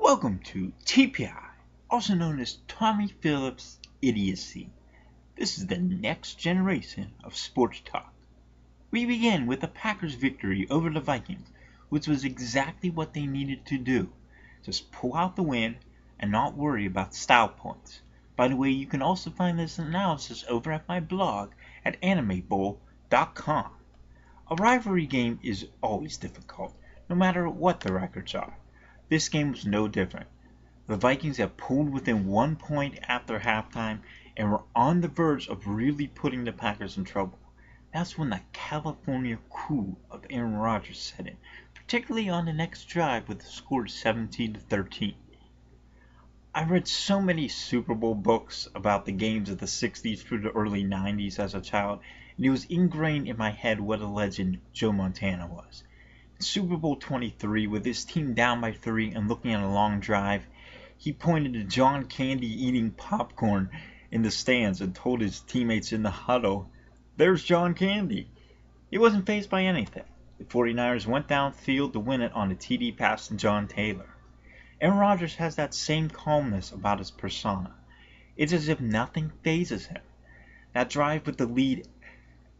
Welcome to TPI, also known as Tommy Phillips Idiocy. This is the next generation of sports talk. We begin with the Packers' victory over the Vikings, which was exactly what they needed to do. Just pull out the win and not worry about style points. By the way, you can also find this analysis over at my blog at animebowl.com. A rivalry game is always difficult, no matter what the records are. This game was no different. The Vikings had pulled within 1 point after halftime and were on the verge of really putting the Packers in trouble. That's when the California coup of Aaron Rodgers set in, particularly on the next drive with the score 17-13. I read so many Super Bowl books about the games of the 60s through the early 90s as a child, and it was ingrained in my head what a legend Joe Montana was. In Super Bowl 23, with his team down by 3 and looking at a long drive, he pointed to John Candy eating popcorn in the stands and told his teammates in the huddle, "There's John Candy." He wasn't fazed by anything. The 49ers went downfield to win it on a TD pass to John Taylor. Aaron Rodgers has that same calmness about his persona. It's as if nothing phases him. That drive with the lead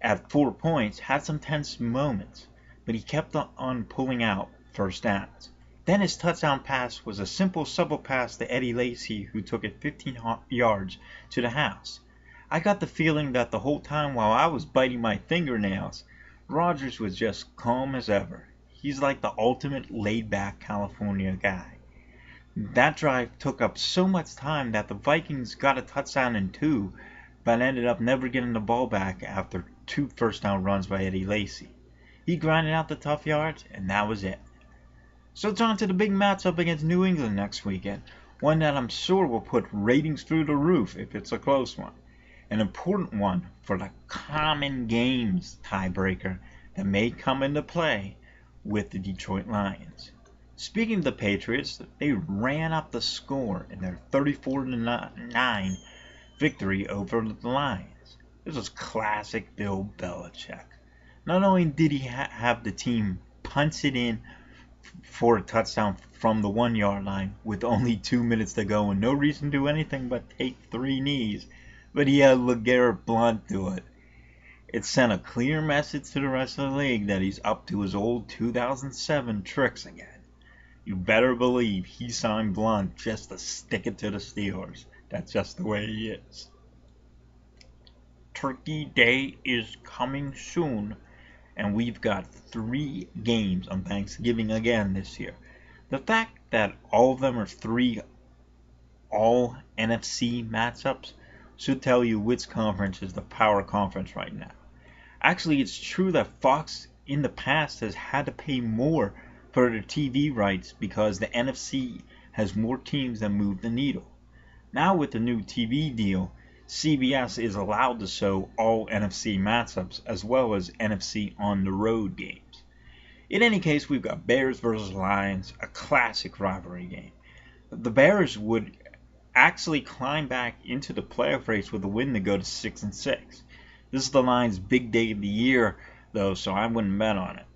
at 4 points had some tense moments, but he kept on pulling out first downs. Then his touchdown pass was a simple supple pass to Eddie Lacy, who took it 15 yards to the house. I got the feeling that the whole time while I was biting my fingernails, Rodgers was just calm as ever. He's like the ultimate laid-back California guy. That drive took up so much time that the Vikings got a touchdown in 2, but ended up never getting the ball back after 2 first-down runs by Eddie Lacy. He grinded out the tough yards, and that was it. So it's on to the big matchup against New England next weekend, one that I'm sure will put ratings through the roof if it's a close one. An important one for the common games tiebreaker that may come into play with the Detroit Lions. Speaking of the Patriots, they ran up the score in their 34-9 victory over the Lions. This was classic Bill Belichick. Not only did he have the team punch it in for a touchdown from the 1-yard line with only 2 minutes to go and no reason to do anything but take 3 knees, but he had LeGarrette Blount do it. It sent a clear message to the rest of the league that he's up to his old 2007 tricks again. You better believe he signed Blount just to stick it to the Steelers. That's just the way he is. Turkey Day is coming soon, and we've got 3 games on Thanksgiving again this year. The fact that all of them are 3 all NFC matchups should tell you which conference is the power conference right now. Actually, it's true that Fox in the past has had to pay more for their TV rights because the NFC has more teams that move the needle. Now with the new TV deal, CBS is allowed to show all NFC matchups as well as NFC on the road games. In any case, we've got Bears versus Lions, a classic rivalry game. The Bears would actually climb back into the playoff race with a win to go to 6-6. This is the Lions' big day of the year, though, so I wouldn't bet on it.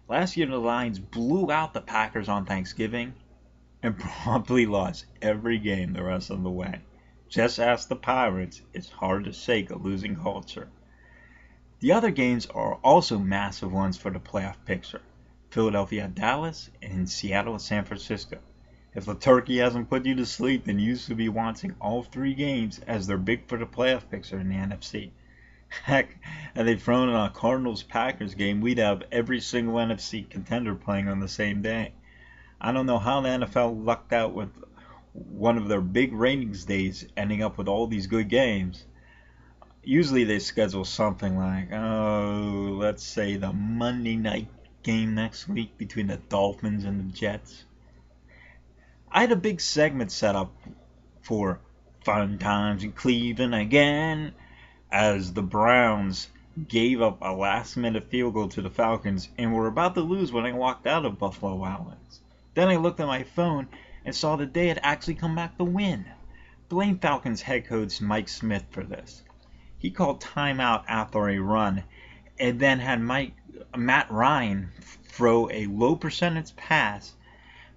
Last year, the Lions blew out the Packers on Thanksgiving and probably lost every game the rest of the way. Just ask the Pirates, it's hard to shake a losing culture. The other games are also massive ones for the playoff picture. Philadelphia at Dallas and Seattle at San Francisco. If the turkey hasn't put you to sleep, then you should be watching all 3 games as they're big for the playoff picture in the NFC. Heck, had they thrown in a Cardinals-Packers game, we'd have every single NFC contender playing on the same day. I don't know how the NFL lucked out with one of their big ratings days ending up with all these good games. Usually they schedule something like, let's say the Monday night game next week between the Dolphins and the Jets. I had a big segment set up for Fun Times in Cleveland again, as the Browns gave up a last-minute field goal to the Falcons and were about to lose when I walked out of Buffalo Wild Wings. Then I looked at my phone and saw that they had actually come back to win. Blame Falcons head coach Mike Smith for this. He called timeout after a run and then had Matt Ryan throw a low percentage pass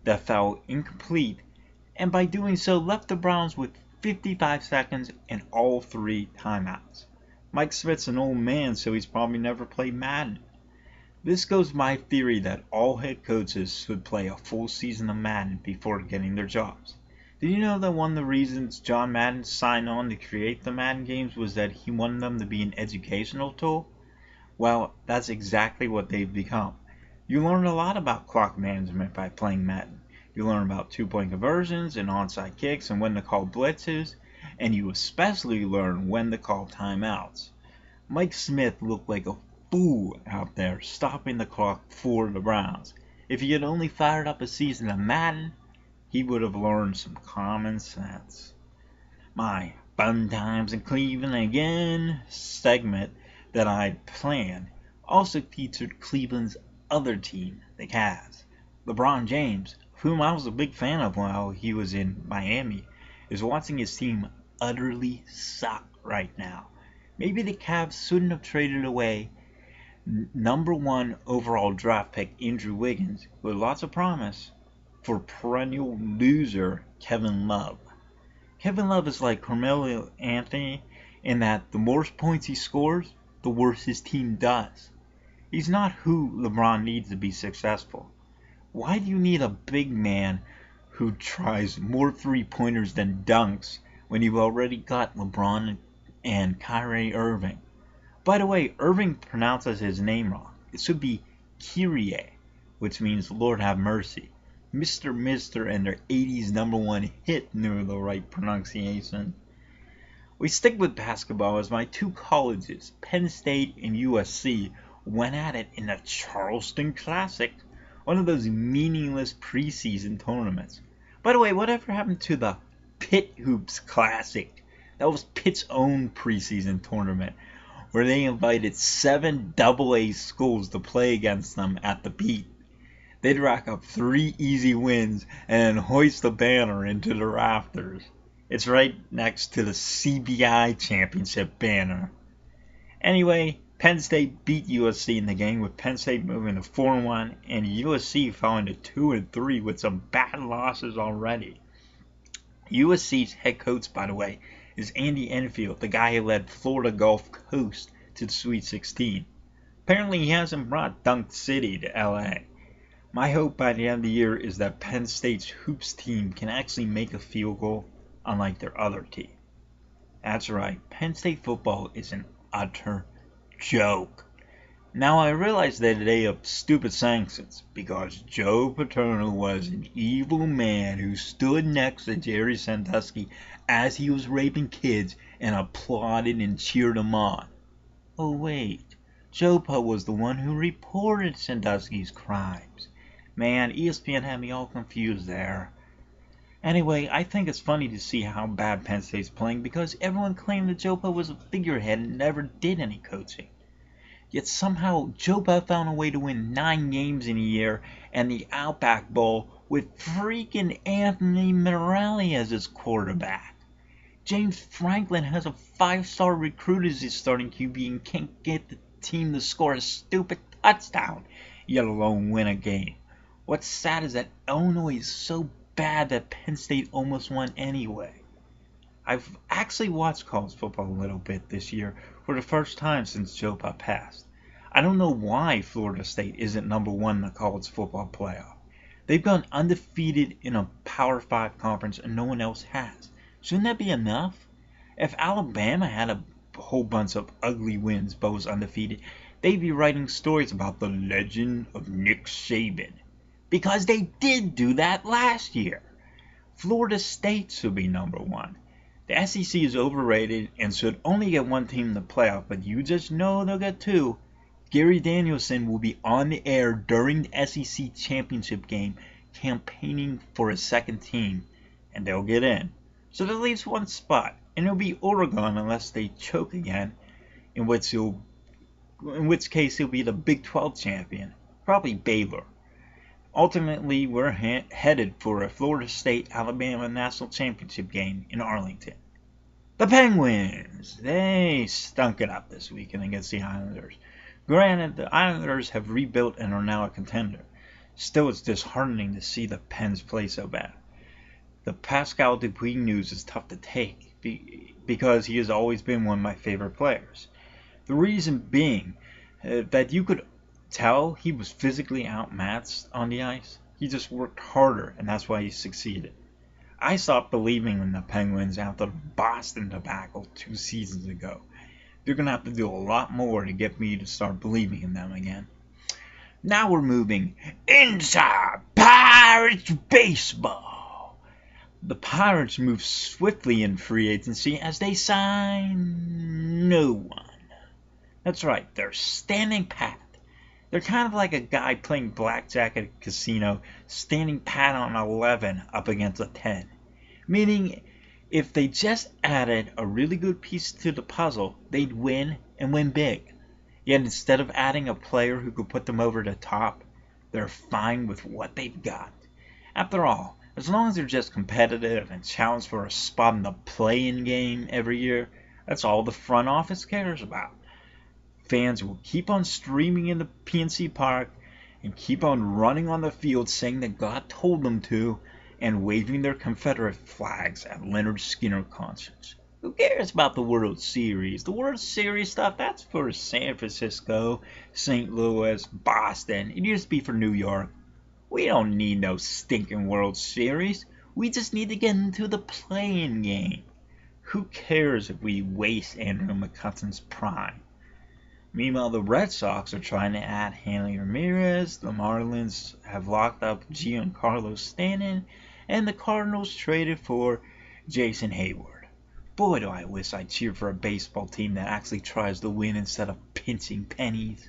that fell incomplete and by doing so left the Browns with 55 seconds and all 3 timeouts. Mike Smith's an old man, so he's probably never played Madden. This goes my theory that all head coaches should play a full season of Madden before getting their jobs. Did you know that one of the reasons John Madden signed on to create the Madden games was that he wanted them to be an educational tool? Well, that's exactly what they've become. You learn a lot about clock management by playing Madden. You learn about two-point conversions and onside kicks and when to call blitzes, and you especially learn when to call timeouts. Mike Smith looked like a fool out there stopping the clock for the Browns. If he had only fired up a season of Madden, he would have learned some common sense. My Fun Times in Cleveland Again segment that I planned also featured Cleveland's other team, the Cavs. LeBron James, whom I was a big fan of while he was in Miami, is watching his team utterly suck right now. Maybe the Cavs shouldn't have traded away number 1 overall draft pick Andrew Wiggins, with lots of promise, for perennial loser Kevin Love. Kevin Love is like Carmelo Anthony in that the more points he scores, the worse his team does. He's not who LeBron needs to be successful. Why do you need a big man who tries more three-pointers than dunks when you've already got LeBron and Kyrie Irving? By the way, Irving pronounces his name wrong. It should be Kyrie, which means Lord have mercy. Mr. Mister and their 80s number 1 hit knew the right pronunciation. We stick with basketball as my 2 colleges, Penn State and USC, went at it in the Charleston Classic, one of those meaningless preseason tournaments. By the way, whatever happened to the Pitt Hoops Classic? That was Pitt's own preseason tournament, where they invited 7 AA schools to play against them at the beat. They'd rack up 3 easy wins and then hoist the banner into the rafters. It's right next to the CBI championship banner. Anyway, Penn State beat USC in the game, with Penn State moving to 4-1 and USC falling to 2-3 with some bad losses already. USC's head coach, by the way, is Andy Enfield, the guy who led Florida Gulf Coast to the Sweet 16. Apparently he hasn't brought Dunk City to LA. My hope by the end of the year is that Penn State's hoops team can actually make a field goal, unlike their other team. That's right, Penn State football is an utter joke. Now I realize that they have stupid sanctions because Joe Paterno was an evil man who stood next to Jerry Sandusky as he was raping kids and applauded and cheered him on. Oh wait, Joe Pa was the one who reported Sandusky's crimes. Man, ESPN had me all confused there. Anyway, I think it's funny to see how bad Penn State's playing because everyone claimed that Joe Pa was a figurehead and never did any coaching. Yet somehow Joe Pa found a way to win 9 games in a year and the Outback Bowl with freaking Anthony Morelli as his quarterback. James Franklin has a 5-star recruit as his starting QB and can't get the team to score a stupid touchdown, yet alone win a game. What's sad is that Illinois is so bad that Penn State almost won anyway. I've actually watched college football a little bit this year for the first time since Joe Pa passed. I don't know why Florida State isn't number 1 in the college football playoff. They've gone undefeated in a Power 5 conference and no one else has. Shouldn't that be enough? If Alabama had a whole bunch of ugly wins but was undefeated, they'd be writing stories about the legend of Nick Saban. Because they did do that last year. Florida State should be number 1. The SEC is overrated and should only get 1 team in the playoff, but you just know they'll get 2. Gary Danielson will be on the air during the SEC championship game campaigning for a 2nd team, and they'll get in. So that leaves 1 spot, and it'll be Oregon unless they choke again, in which case he'll be the Big 12 champion, probably Baylor. Ultimately, we're headed for a Florida State-Alabama national championship game in Arlington. The Penguins, they stunk it up this weekend against the Islanders. Granted, the Islanders have rebuilt and are now a contender. Still, it's disheartening to see the Pens play so bad. The Pascal Dupuis news is tough to take because he has always been one of my favorite players. The reason being that you could tell he was physically outmatched on the ice. He just worked harder, and that's why he succeeded. I stopped believing in the Penguins after the Boston debacle 2 seasons ago. They're going to have to do a lot more to get me to start believing in them again. Now we're moving inside Pirates baseball. The Pirates move swiftly in free agency as they sign no one. That's right, they're standing pat. They're kind of like a guy playing blackjack at a casino, standing pat on 11 up against a 10. Meaning, if they just added a really good piece to the puzzle, they'd win and win big. Yet instead of adding a player who could put them over the top, they're fine with what they've got. After all, as long as they're just competitive and challenge for a spot in the play-in game every year, that's all the front office cares about. Fans will keep on streaming in the PNC Park and keep on running on the field saying that God told them to and waving their Confederate flags at Leonard Skinner concerts. Who cares about the World Series? The World Series stuff, that's for San Francisco, St. Louis, Boston. It used to be for New York. We don't need no stinking World Series. We just need to get into the play-in game. Who cares if we waste Andrew McCutcheon's prime? Meanwhile, the Red Sox are trying to add Hanley Ramirez, the Marlins have locked up Giancarlo Stanton, and the Cardinals traded for Jason Hayward. Boy, do I wish I cheered for a baseball team that actually tries to win instead of pinching pennies.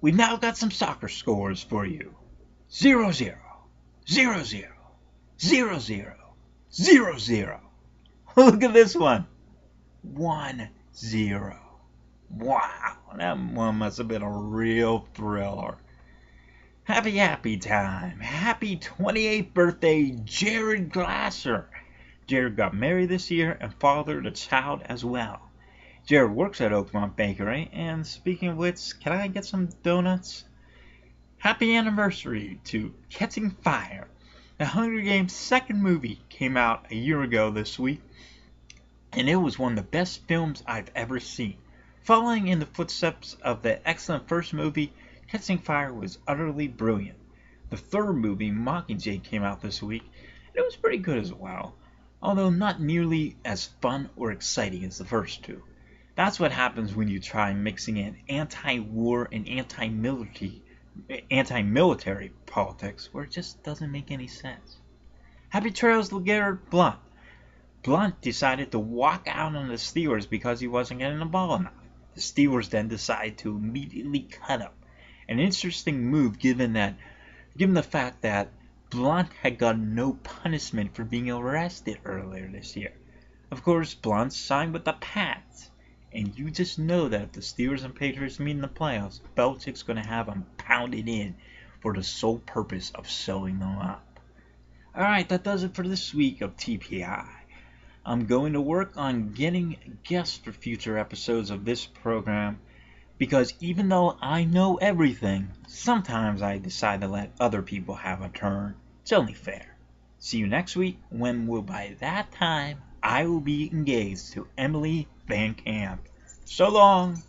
We've now got some soccer scores for you. 0-0, 0-0, 0-0, 0-0. Look at this one. 1-0. Wow, that one must have been a real thriller. Happy time. Happy 28th birthday, Jared Glasser. Jared got married this year and fathered a child as well. Jared works at Oakmont Bakery, and speaking of which, can I get some donuts? Happy anniversary to Catching Fire. The Hunger Games second movie came out a year ago this week, and it was one of the best films I've ever seen. Following in the footsteps of the excellent first movie, Catching Fire was utterly brilliant. The third movie, Mockingjay, came out this week, and it was pretty good as well, although not nearly as fun or exciting as the first two. That's what happens when you try mixing in anti-war and anti-military politics, where it just doesn't make any sense. Happy trails, LeGarrette Blount. Blount decided to walk out on the Steelers because he wasn't getting the ball enough. The Steelers then decided to immediately cut him. An interesting move given the fact that Blount had gotten no punishment for being arrested earlier this year. Of course, Blount signed with the Pats, and you just know that if the Steelers and Patriots meet in the playoffs, Belichick's going to have them pounded in for the sole purpose of sewing them up. Alright, that does it for this week of TPI. I'm going to work on getting guests for future episodes of this program because even though I know everything, sometimes I decide to let other people have a turn. It's only fair. See you next week when by that time I will be engaged to Emily Van Camp. So long!